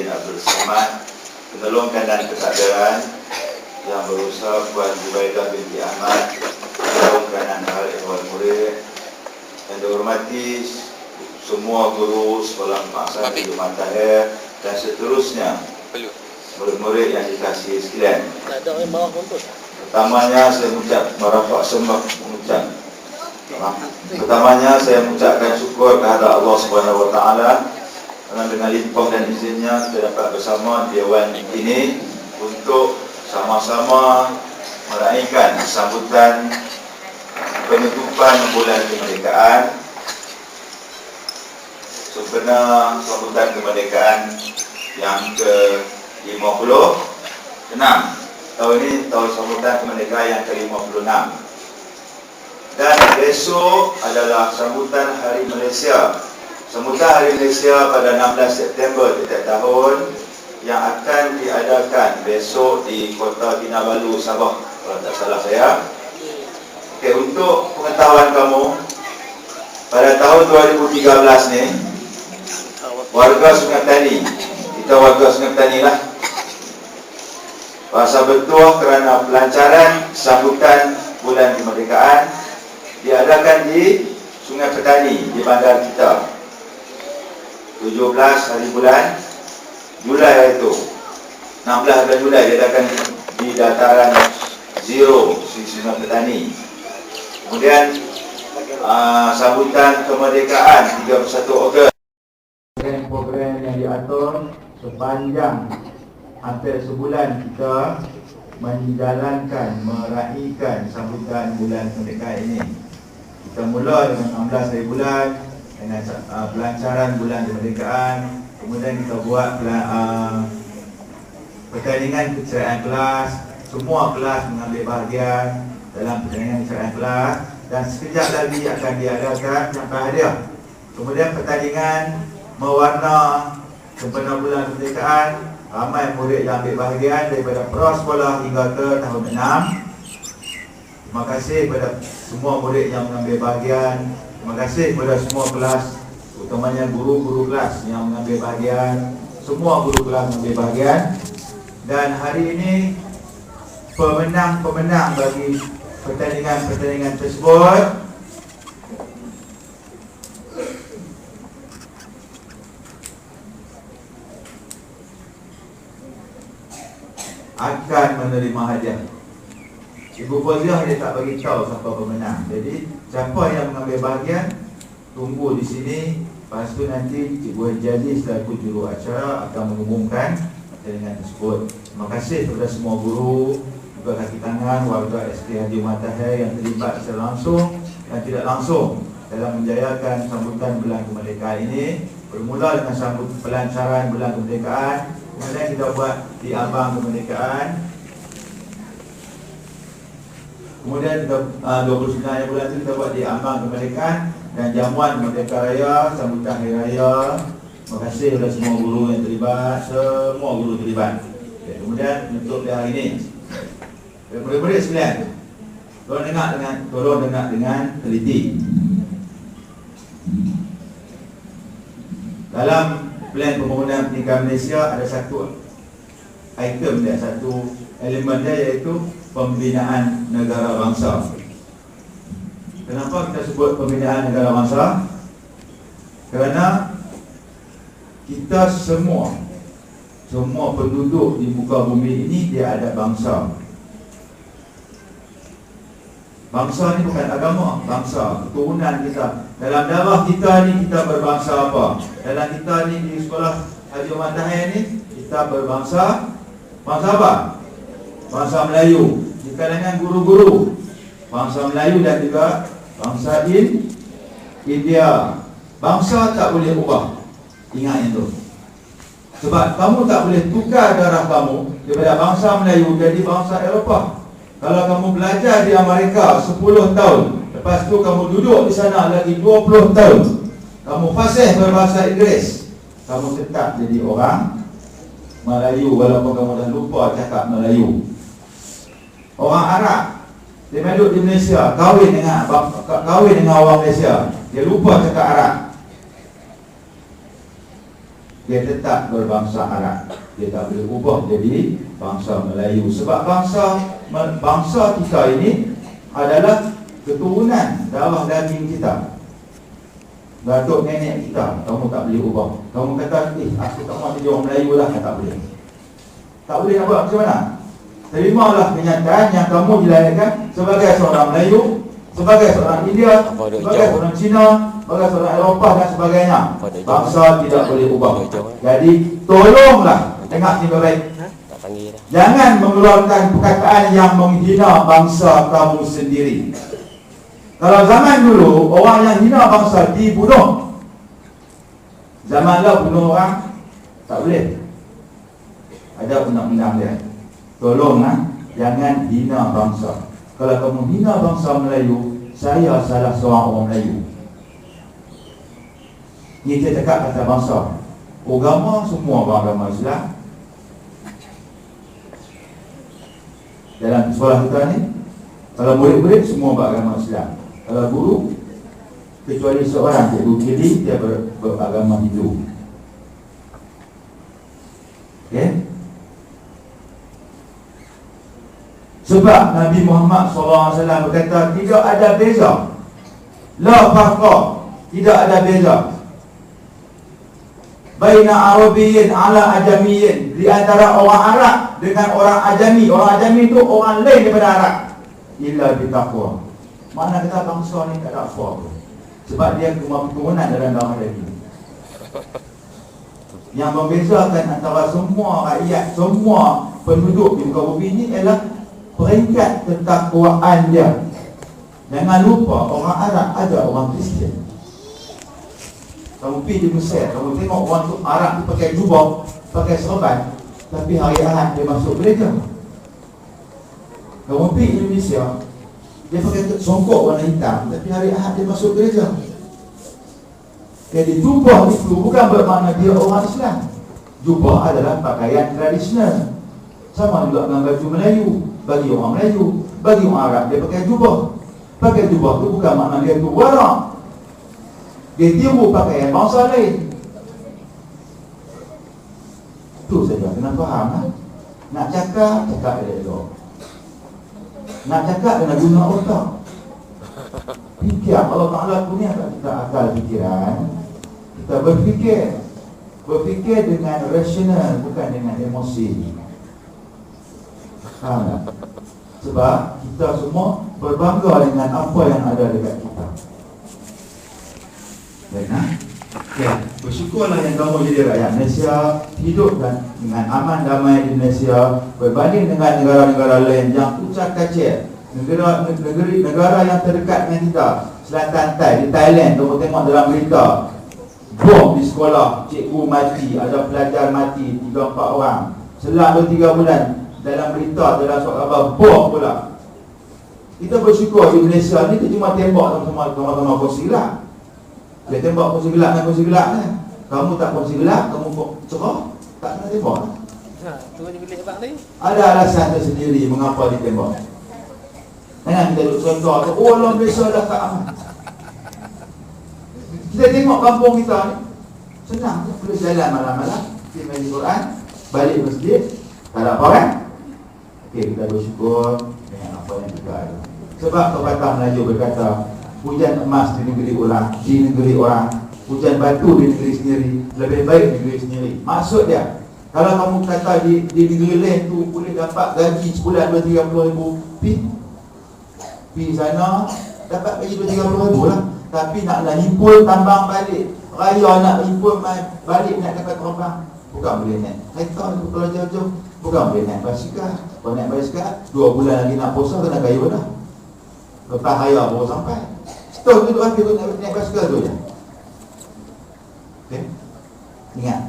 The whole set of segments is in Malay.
Abdul Samad, penolongkan dan kesadaran yang berusaha Puan Zubaidah binti Ahmad, penolongkan dan hal ikhwan murid yang dihormati semua guru sekolah Maksar di Jumat Tahir dan seterusnya murid-murid yang dikasihi sekalian. Pertamanya saya mengucapkan syukur kehadrat Allah Subhanahu Wa Taala kerana dengan limpah dan izinnya kita dapat bersama di awan ini untuk sama-sama meraihkan sambutan penutupan bulan kemerdekaan, sebenar sambutan kemerdekaan yang ke-56. Tahun ini tahun sambutan kemerdekaan yang ke-56. Dan besok adalah sambutan Hari Malaysia. Sambutan Hari Malaysia pada 16 September setiap tahun yang akan diadakan besok di Kota Kinabalu, Sabah, kalau tak salah saya. Okey, untuk pengetahuan kamu, pada tahun 2013 ni, warga Sungai Petani, kita warga Sungai Petani lah, bahasa betul kerana pelancaran sambutan bulan kemerdekaan diadakan di Sungai Petani, di bandar kita. 17 hari bulan Julai itu, 16 bulan Julai diadakan di dataran Zero di Sungai Petani. Kemudian sambutan kemerdekaan 31 Ogos. Program yang diatur sepanjang hampir sebulan kita menjalankan, meraihkan sambutan bulan kemerdekaan ini. Kita mula dengan 16 hari bulan dengan pelancaran bulan kemerdekaan. Kemudian kita buat pertandingan keceriaan kelas. Semua kelas mengambil bahagian dalam pertandingan keceriaan kelas. Dan sekejap lagi akan diadakan sampai hadiah. Kemudian pertandingan mewarna sempena bulan kemerdekaan. Ramai murid yang ambil bahagian daripada prasekolah hingga ke tahun 6. Terima kasih kepada semua murid yang mengambil bahagian. Terima kasih kepada semua kelas, utamanya guru-guru kelas yang mengambil bahagian. Semua guru kelas mengambil bahagian. Dan hari ini pemenang-pemenang bagi pertandingan-pertandingan tersebut akan menerima hadiah. Ibu Fauziah dia tak bagi tahu siapa pemenang. Jadi siapa yang mengambil bahagian tunggu di sini. Lepas tu nanti Cikgu Haji selaku juru acara akan mengumumkan pertandingan tersebut. Terima kasih kepada semua guru, juga kaki tangan warga SD Haji Muhammad Tahir yang terlibat secara langsung dan tidak langsung dalam menjayakan sambutan bulan kemerdekaan ini. Bermula dengan sambut pelancaran bulan kemerdekaan. Kemudian kita buat di ambang kemerdekaan. Kemudian kita 29 bulan itu kita buat di ambang kemerdekaan dan jamuan Merdeka Raya, sambutan Hari Raya. Terima kasih kepada semua guru yang terlibat, semua guru terlibat. Okay, kemudian untuk hari ini, murid-murid sekalian, tolong dengar dengan teliti. Dalam plan pembangunan pendidikan Malaysia ada satu item dia, satu elemen dia, iaitu pembinaan negara bangsa. Kenapa kita sebut pembinaan negara bangsa? Kerana kita semua penduduk di muka bumi ini dia ada bangsa. Bangsa ni bukan agama, bangsa, keturunan kita. Dalam darah kita ni kita berbangsa apa? Dalam kita ni di sekolah Haji Muhammad Tahir ni kita berbangsa, bangsa apa? Bangsa Melayu. Di kalangan guru-guru bangsa Melayu dan juga bangsa India. Bangsa tak boleh ubah. Ingat itu. Sebab kamu tak boleh tukar darah kamu daripada bangsa Melayu jadi bangsa Eropah. Kalau kamu belajar di Amerika 10 tahun, lepas tu kamu duduk di sana lagi 20 tahun, kamu fasih berbahasa Inggeris, kamu tetap jadi orang Melayu walaupun kamu dah lupa cakap Melayu. Orang Arab, dia duduk di Malaysia, kahwin dengan orang Malaysia, dia lupa cakap Arab. dia tetap berbangsa Arab. Dia tak boleh ubah jadi bangsa Melayu. Sebab bangsa kita ini adalah keturunan darah daging kita, datuk nenek kita. Kamu tak boleh ubah. Kamu kata, aku tak mahu jadi orang Melayu lah. Tak boleh. Tak boleh nak buat macam mana? Terimalah kenyataan yang kamu dilahirkan sebagai seorang Melayu, sebagai seorang India, sebagai seorang Cina, sebagai seorang Eropah dan sebagainya. Bangsa tidak boleh ubah. Jadi tolonglah, dengar ni baik. Jangan mengeluarkan perkataan yang menghina bangsa kamu sendiri. Kalau zaman dulu orang yang hina bangsa dibunuh. Zaman lah bunuh orang tak boleh. Ada undang-undang dia. Tolonglah, jangan hina bangsa. Kalau kamu hina bangsa Melayu, saya salah seorang orang Melayu. Ni saya cakap kata bangsa. Agama semua beragama Islam. Dalam sekolah kita ni, kalau murid-murid semua beragama Islam. Kalau guru, kecuali seorang cikgu kiri, dia beragama Hindu. Okay? Sebab Nabi Muhammad SAW berkata, tidak ada beza. La farqa, tidak ada beza. Baina Arabiyyin ala Ajamiyyin, di antara orang Arab dengan orang Ajami. Orang Ajami itu orang lain daripada Arab. Illa bitaqwa. Mana kata bangsa ni tak ada apa. Sebab dia keturunan dalam darah daging. Yang membezakan antara semua rakyat, semua penduduk di muka bumi ini ialah peringkat ketakwaan dia. Jangan lupa orang Arab ada orang Kristian. Kamu pergi di Mesir, kamu tengok orang tu Arab tu pakai jubah, pakai serban, tapi hari Ahad dia masuk gereja. Kamu pergi di Indonesia, dia pakai songkok warna hitam, tapi hari Ahad dia masuk gereja. Jadi jubah itu bukan bermakna dia orang Islam. Jubah adalah pakaian tradisional. Sama juga dengan baju Melayu. Bagi orang Melayu, bagi orang Arab dia pakai jubah. Pakai jubah tu bukan makna dia tu warak. Dia tiru pakaian bangsa lain. Tu saja, kena faham lah. Nak cakap elok. Nak cakap kena guna otak. Fikir, Allah Ta'ala punya kita akal fikiran. Kita berfikir dengan rasional, bukan dengan emosi. Faham tak? Sebab kita semua berbangga dengan apa yang ada dekat kita. Baiklah. Okay. Bersyukurlah yang kamu jadi rakyat Malaysia, hidup dengan aman damai di Malaysia, berbanding dengan negara-negara lain yang ucap kacir. Negara yang terdekat dengan kita, Selatan Thai, di Thailand, kamu tengok dalam berita, bom di sekolah, cikgu mati, ada pelajar mati, 3-4 orang. Selang 2-3 bulan, dalam berita, dalam surat khabar, bom pula. Kita bersyukur di Malaysia ni, kita cuma tembak sama-sama kursi gelap. Dia tembak kursi gelap dengan kursi gelap kan. Kamu tak kursi gelap, kamu cerah, tak kena tembak. Tu dia pilih sebab ni. Ada alasan tersendiri mengapa ditembak. Jangan kita duduk contoh tu, oh orang Malaysia dah tak aman. Kita tengok kampung kita ni, senang je, boleh jalan malam-malam, pergi main Quran, balik masjid, tak ada apa kan? Okey, kita bersyukur dengan apa yang kita ada. Sebab pepatah Melayu berkata, hujan emas di negeri orang, hujan batu di negeri sendiri, lebih baik di negeri sendiri. Maksud dia, kalau kamu kata di negeri lain tu boleh dapat gaji sebulan 2-30 ribu, pergi sana dapat gaji 2-30 ribu lah. Tapi nak himpun tambang balik, raya nak himpun balik nak dapat terbang, bukan boleh naik kereta tu kalau jauh-jauh, bukan boleh naik basikal. Kalau naik basikal 2 bulan lagi nak puasa kena kayu dah, lepas raya baru sampai. Setahun tu habis tu naik basikal tu je. Okay? Ingat,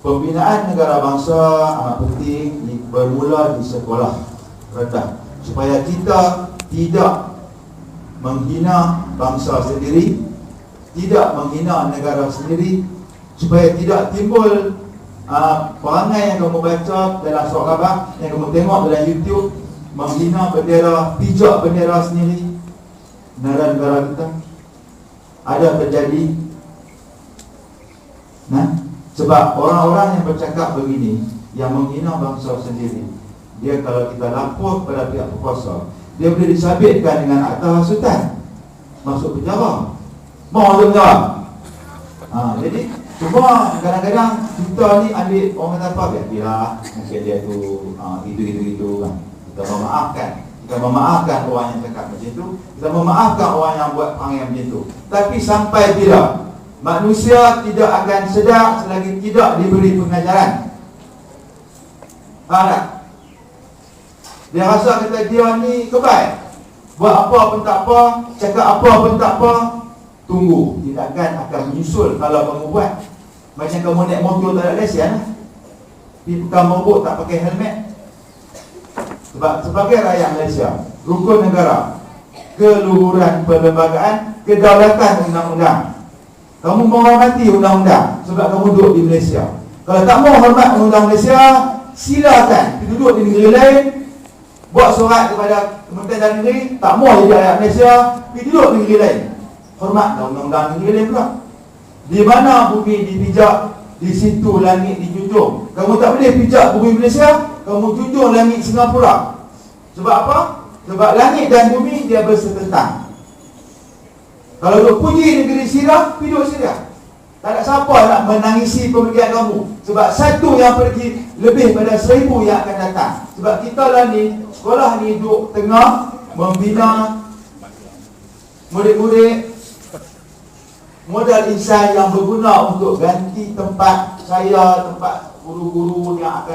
pembinaan negara bangsa amat penting bermula di sekolah rendah, supaya kita tidak menghina bangsa sendiri, tidak menghina negara sendiri, supaya tidak timbul perangai yang kamu baca dalam surat khabar, yang kamu tengok dalam YouTube, menghina bendera, pijak bendera sendiri. Negara kita ada terjadi Sebab orang-orang yang bercakap begini, yang menghina bangsa sendiri, dia kalau kita lapor kepada pihak berkuasa, dia boleh disabitkan dengan akta hasutan, masuk penjara, mau masuk penjara. Jadi cuma kadang-kadang kita ni ambil orang kata apa, biarlah mungkin dia tu itu kan. Kita memaafkan orang yang cakap macam tu, kita memaafkan orang yang buat perangai macam tu. Tapi sampai bila manusia tidak akan sedar selagi tidak diberi pengajaran. Faham tak? Dia rasa kata dia ni kebal, buat apa pun tak apa, cakap apa pun tak apa. Tunggu, tindakan akan menyusul kalau kamu buat. Macam kamu naik motor tak ada lesen, pergi pegang mabuk tak pakai helmet. Sebab sebagai rakyat Malaysia, rukun negara, keluhuran perlembagaan, kedaulatan undang-undang, kamu menghormati undang-undang sebab kamu duduk di Malaysia. Kalau tak mau hormat undang-undang Malaysia, silakan pergi duduk di negeri lain, buat surat kepada Kementerian Dalam Negeri, tak mau jadi rakyat Malaysia, pergi duduk di negeri lain. Hormat undang-undang negeri lain pula. Di mana bumi dipijak, di situ langit dijunjung. Kamu tak boleh pijak bumi Malaysia, kamu junjung langit Singapura. Sebab apa? Sebab langit dan bumi dia bersetentang. Kalau duk puji negeri Syria, pergi duduk Syria. Tak ada siapa nak menangisi pemergian kamu. Sebab satu yang pergi, lebih pada 1000 yang akan datang. Sebab kita lah ni, sekolah ni duduk tengah membina murid-murid modal insan yang berguna untuk ganti tempat saya, tempat guru-guru yang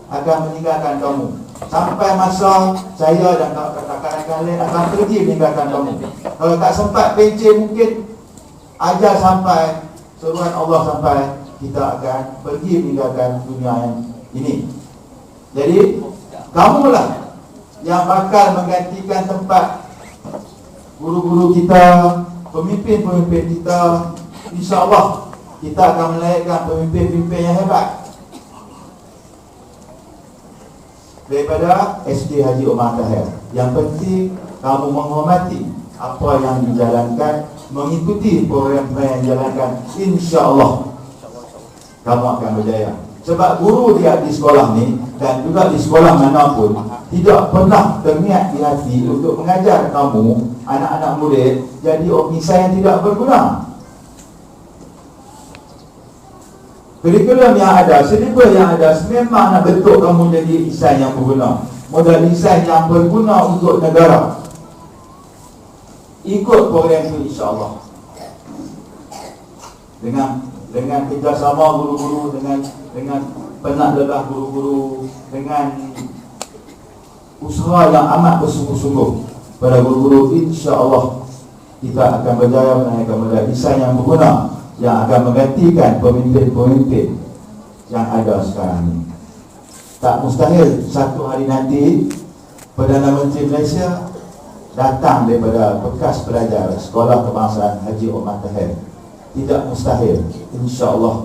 akan meninggalkan kamu. Sampai masa saya dan rakan-rakan lain akan pergi meninggalkan kamu. Kalau tak sempat pencen, mungkin ajar sampai, seruan Allah sampai, kita akan pergi meninggalkan dunia yang ini. Jadi kamulah yang bakal menggantikan tempat guru-guru kita, pemimpin-pemimpin kita. InsyaAllah kita akan melahirkan pemimpin-pemimpin yang hebat daripada SD Haji Omar Tahir. Yang penting kamu menghormati apa yang dijalankan, mengikuti program yang dijalankan. InsyaAllah kamu akan berjaya. Sebab guru dia di sekolah ni dan juga di sekolah manapun tidak pernah berniat di hati untuk mengajar kamu, anak-anak murid, jadi insan yang tidak berguna. Kurikulum yang ada, silibus yang ada, memang nak bentuk kamu jadi insan yang berguna, modal insan yang berguna untuk negara. Ikut program itu insya-Allah. Dengan kerjasama guru-guru, dengan penat lelah guru-guru, dengan usaha yang amat bersungguh-sungguh pada guru-guru, insya-Allah kita akan berjaya menaikkan modal insan yang berguna, yang akan menggantikan pemimpin-pemimpin yang ada sekarang ini. Tak mustahil satu hari nanti Perdana Menteri Malaysia datang daripada bekas pelajar Sekolah Kebangsaan Haji Omar Tahir. Tidak mustahil, insya-Allah.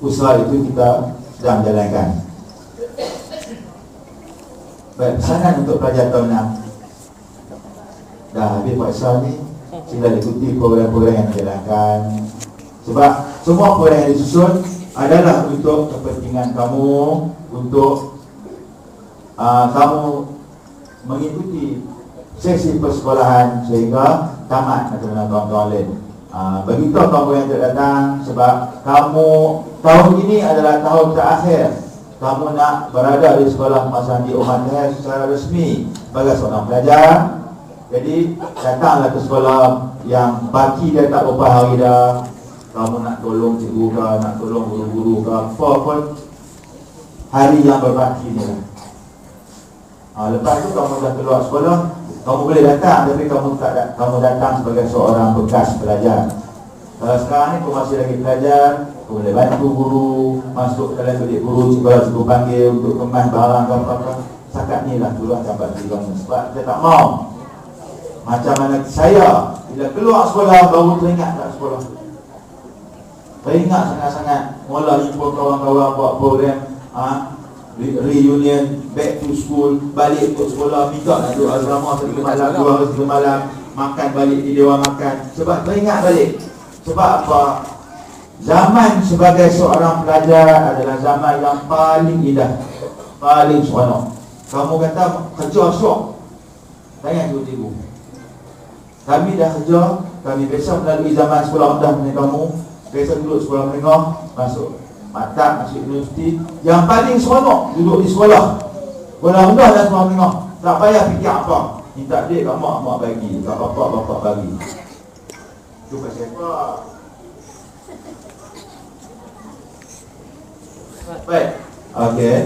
Usaha itu kita sedang jalankan. Baik, pesanan untuk pelajar tahun 6. Dah habis puasa ni, sila ikuti program-program yang dijalankan. Sebab semua program yang disusun adalah untuk kepentingan kamu, untuk kamu mengikuti sesi persekolahan sehingga tamat dengan kawan-kawan lain. Beritahu kamu yang datang, sebab kamu tahun ini adalah tahun terakhir kamu nak berada di sekolah Kebangsaan Haji Omar Tahir secara resmi sebagai seorang pelajar. Jadi datanglah ke sekolah yang baki dia tak berapa hari dah. Kamu nak tolong cikgu ke, nak tolong guru-guru ke, apa pun hari yang berbaki ni lah. Lepas tu kamu dah keluar sekolah, kamu boleh datang, tapi kamu datang sebagai seorang bekas pelajar. Kalau sekarang ni kamu masih lagi pelajar, kamu boleh bantu guru, masuk dalam bilik guru, cikgu panggil untuk kemas barang ke apa-apa. Setakat ni lah dulu akan buat tujuan. Sebab dia tak mau. Macam mana saya, bila keluar sekolah baru teringat tak sekolah. Teringat sangat-sangat. Mula jumpa kawan-kawan buat program reunion, back to school, balik ke sekolah, minta nak duduk asrama 1 malam, 2 hari 1 malam, makan balik di dewan makan. Sebab teringat balik. Sebab apa? Zaman sebagai seorang pelajar adalah zaman yang paling indah, paling seronok. Kamu kata kerja syok, jangan tiba-tiba. Kami dah kerja, kami biasa melalui zaman sekolah rendah dengan kamu, biasa duduk sekolah menengah, masuk matak, masuk universiti. Yang paling seronok duduk di sekolah rendah dan sekolah menengah. Tak payah fikir apa, minta duit kat mak, mak bagi, kat bapak bagi. Itu pasal apa? Baik, okey.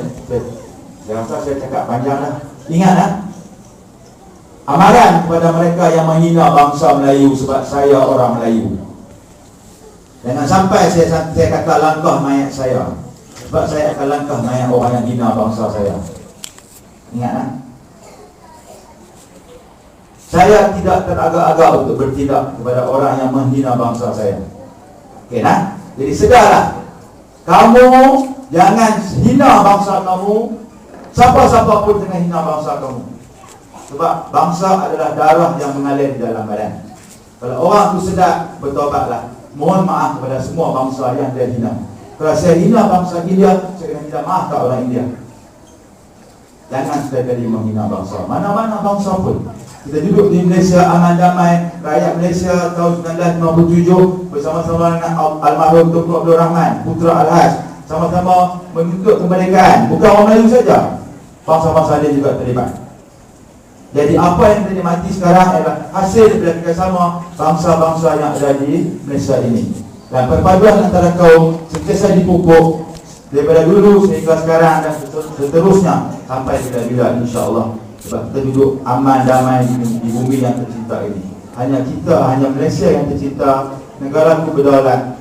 Saya rasa saya cakap panjang dah. Ingat lah, amaran kepada mereka yang menghina bangsa Melayu sebab saya orang Melayu. Jangan sampai saya kata langkah mayat saya, sebab saya akan langkah mayat orang yang hina bangsa saya. Ingat lah. Saya tidak teragak-agak untuk bertindak kepada orang yang menghina bangsa saya. Okey nah? Jadi sedarlah, kamu jangan hina bangsa kamu. Siapa-siapa pun jangan hina bangsa kamu. Sebab bangsa adalah darah yang mengalir di dalam badan. Kalau orang tu sedar, bertobatlah. Mohon maaf kepada semua bangsa yang dia hina. Kalau saya hina bangsa India, saya kena minta maaf kat orang India. Jangan sekali-kali menghina bangsa, mana-mana bangsa pun. Kita duduk di Malaysia aman damai, rakyat Malaysia tahun 1957 bersama-sama dengan almarhum Dr. Abdul Rahman, Putra Al-Haj, sama-sama menuntut kemerdekaan. Bukan orang Melayu saja, bangsa-bangsa lain juga terlibat. Jadi apa yang kita nikmati sekarang adalah hasil daripada kerjasama bangsa-bangsa yang ada di Malaysia ini. Dan perpaduan antara kaum sentiasa dipupuk daripada dulu sehingga sekarang dan seterusnya sampai bila-bila, insya-Allah. Sebab kita duduk aman damai di bumi yang tercinta ini. Hanya kita, hanya Malaysia yang tercinta. Negaraku berdaulat,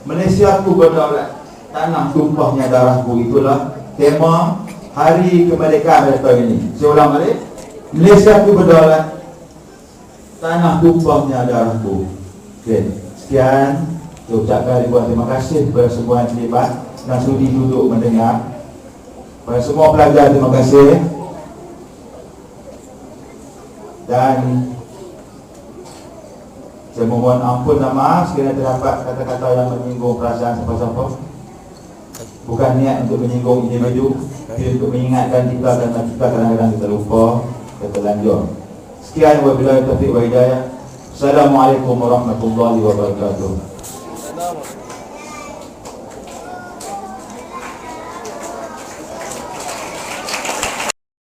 Malaysiaku berdaulat, tanah tumpahnya darahku. Itulah tema Hari Kemerdekaan pada tahun ini. Saya ulang balik, Malaysiaku berdaulat, tanah tumpahnya darahku. Okey, sekian. Saya ucapkan ribuan terima kasih kepada semua yang terlibat dan sudi duduk mendengar. Kepada semua pelajar, terima kasih. Dan saya mohon ampun dan maaf sekiranya terdapat kata-kata yang menyinggung perasaan siapa-siapa. Bukan niat untuk menyinggung individu, tapi untuk mengingatkan kita, kerana kita kadang-kadang kita lupa, kita terlanjur. Sekian, wabillahi taufiq wa hidayah. Assalamualaikum warahmatullahi wabarakatuh.